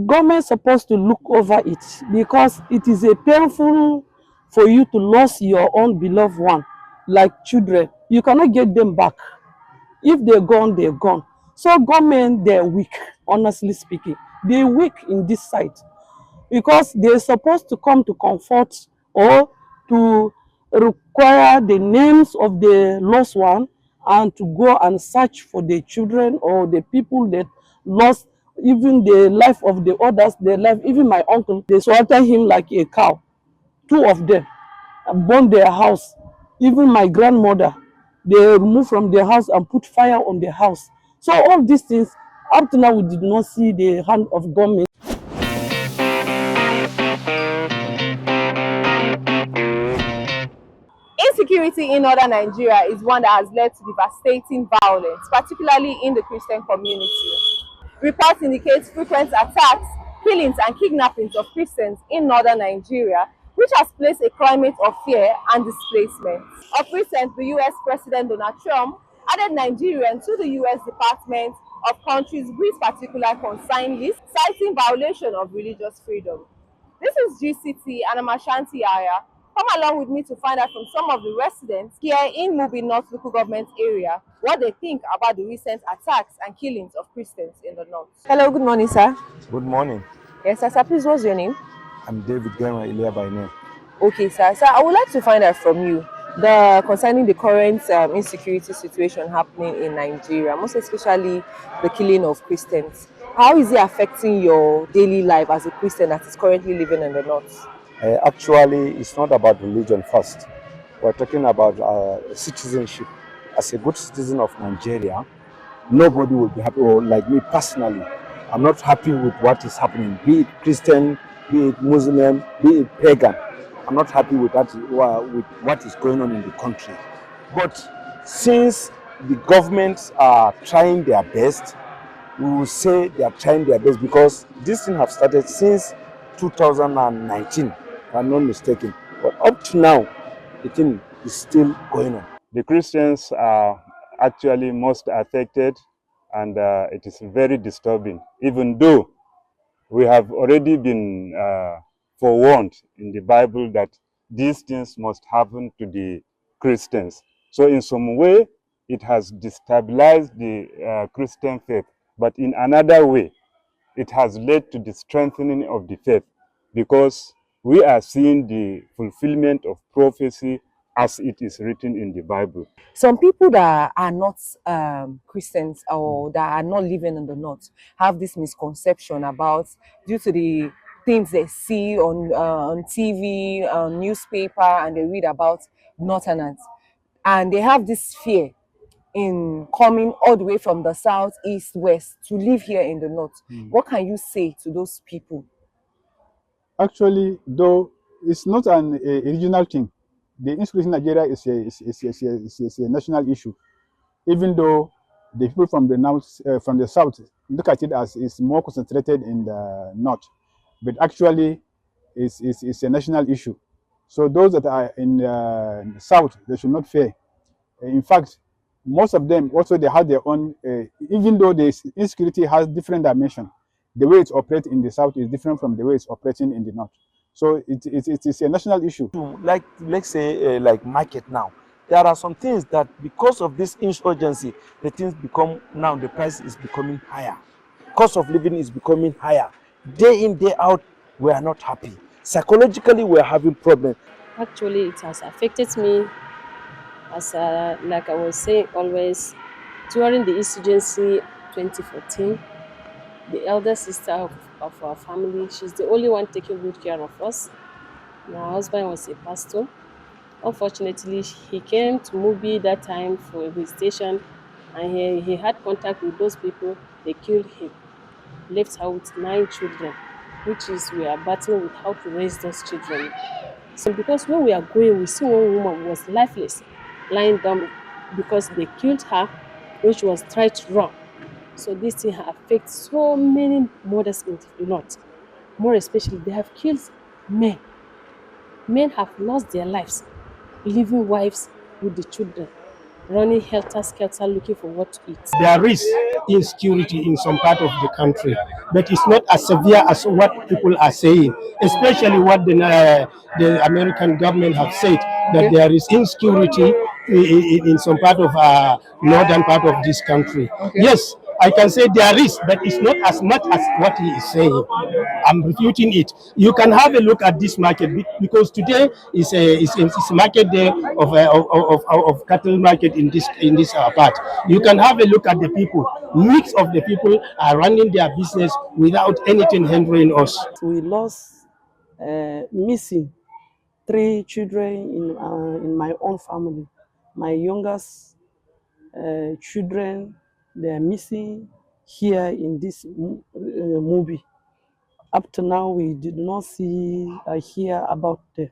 Government supposed to look over it because it is a painful for you to lose your own beloved one, like children. You cannot get them back. If they're gone, they're gone. So government, they're weak, honestly speaking. They're weak in this side because they're supposed to come to comfort or to require the names of the lost one and to go and search for the children or the people that lost even the life of the others, their life. Even my uncle, they slaughtered him like a cow. Two of them burned their house. Even my grandmother, they removed from their house and put fire on their house. So all these things, up to now, we did not see the hand of government. Insecurity in northern Nigeria is one that has led to devastating violence, particularly in the Christian community. Reports indicate frequent attacks, killings, and kidnappings of Christians in northern Nigeria, which has placed a climate of fear and displacement. Of recent, the US President Donald Trump added Nigeria to the US Department of Countries with Particular Concern list, citing violation of religious freedom. This is Gistcity and I'm Ashanti Aya. Come along with me to find out from some of the residents here in Mubi North local government area what they think about the recent attacks and killings of Christians in the north. Hello, good morning, sir. Good morning. Yes, sir. Please, what's your name? I'm David Gama Ilya by name. Okay, sir. Sir, I would like to find out from you concerning the current insecurity situation happening in Nigeria, most especially the killing of Christians. How is it affecting your daily life as a Christian that is currently living in the north? Actually, it's not about religion first. We're talking about citizenship. As a good citizen of Nigeria, nobody will be happy, or like me personally, I'm not happy with what is happening, be it Christian, be it Muslim, be it pagan. I'm not happy with that, with what is going on in the country. But since the governments are trying their best, we will say they are trying their best because this thing have started since 2019, if I'm not mistaken. But up to now, the thing is still going on. The Christians are actually most affected, and it is very disturbing, even though we have already been forewarned in the Bible that these things must happen to the Christians. So in some way, it has destabilized the Christian faith, but in another way, it has led to the strengthening of the faith because we are seeing the fulfillment of prophecy as it is written in the Bible. Some people that are not Christians or that are not living in the north have this misconception about, due to the things they see on TV, on newspaper, and they read about northerners, and they have this fear in coming all the way from the south, east, west to live here in the north. What can you say to those people? Actually, though it's not a regional thing, the insecurity in Nigeria is a national issue. Even though the people from the south look at it as it's more concentrated in the north, but actually it's a national issue. So those that are in the south, they should not fear. In fact, most of them also they have their own. Even though the insecurity has different dimension, the way it's operating in the south is different from the way it's operating in the north. So it is a national issue. Like, let's say, like market now, there are some things that because of this insurgency, the things become, now the price is becoming higher. Cost of living is becoming higher. Day in, day out, we are not happy. Psychologically, we are having problems. Actually, it has affected me as like I was saying always, during the insurgency 2014, the elder sister of our family, she's the only one taking good care of us. My husband was a pastor. Unfortunately, he came to Mubi that time for a visitation, and he had contact with those people. They killed him, left her with 9 children, which is we are battling with how to raise those children. So because when we are going, we see one woman who was lifeless, lying down because they killed her when she was trying to run. So this thing affects so many mothers in the north. More especially, they have killed men. Men have lost their lives, leaving wives with the children. running helter-skelter looking for what to eat. There is insecurity in some part of the country, but it's not as severe as what people are saying, especially what the American government have said, that there is insecurity in some part of northern part of this country. Yes, I can say there is, but it's not as much as what he is saying. I'm refuting it. You can have a look at this market because today is market day of cattle market in this part. You can have a look at the people. Mix of the people are running their business without anything hindering us. We lost missing 3 children in my own family. My youngest children, they are missing here in this movie. Up to now, we did not see or hear about them.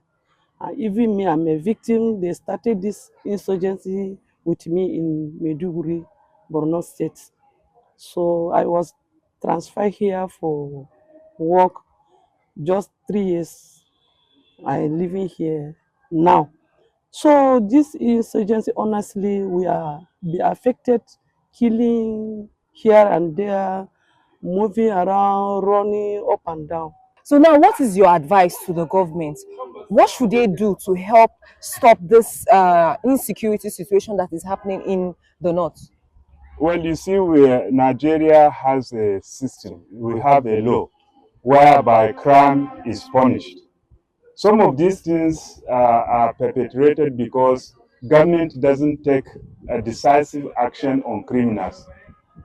Even me, I'm a victim. They started this insurgency with me in Maiduguri, Borno State. So I was transferred here for work just 3 years. I living here now. So this insurgency, honestly, we are be affected, killing here and there, moving around, running up and down. So now, what is your advice to the government? What should they do to help stop this insecurity situation that is happening in the north? Well, you see, Nigeria has a system. We have a law whereby crime is punished. Some of these things are perpetrated because government doesn't take a decisive action on criminals.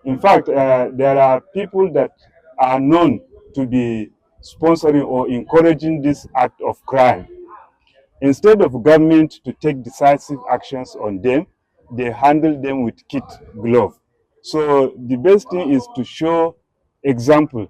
In fact, there are people that are known to be sponsoring or encouraging this act of crime. Instead of government to take decisive actions on them, they handle them with kid glove. So the best thing is to show example.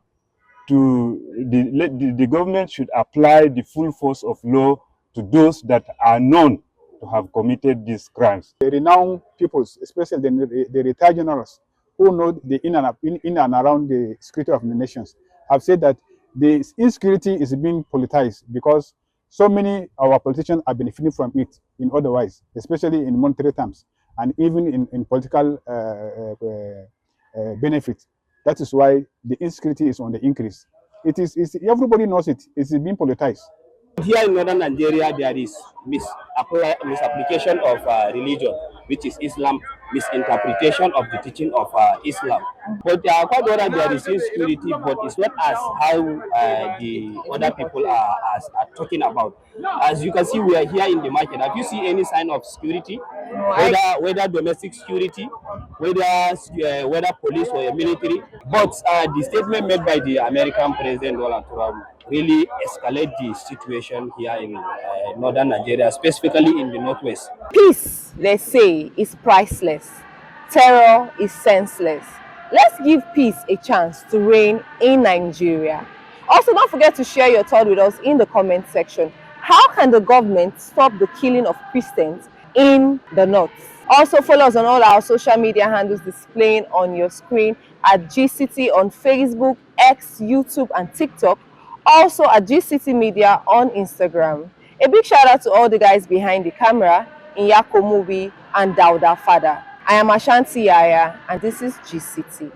The government should apply the full force of law to those that are known to have committed these crimes. The renowned peoples, especially the retired generals who know the in and around the security of the nations, have said that the insecurity is being politicized because so many of our politicians are benefiting from it in otherwise, especially in monetary terms and even in political benefit. That is why the insecurity is on the increase. Everybody knows it. It's being politicized. Here in northern Nigeria, there is misapplication of religion, which is Islam, misinterpretation of the teaching of Islam. But quite other there is insecurity, but it's not as how the other people are talking about. As you can see, we are here in the market. Have you seen any sign of security? Whether domestic security, whether police or military. But the statement made by the American President Donald Trump really escalate the situation here in northern Nigeria, specifically in the northwest. Peace, they say, is priceless. Terror is senseless. Let's give peace a chance to reign in Nigeria. Also, don't forget to share your thought with us in the comment section. How can the government stop the killing of Christians in the north? Also, follow us on all our social media handles displaying on your screen at Gistcity on Facebook, X, YouTube, and TikTok. Also at Gistcity Media on Instagram. A big shout out to all the guys behind the camera, Mubi and Dauda Fada. I am Ashanti Yaya, and this is Gistcity.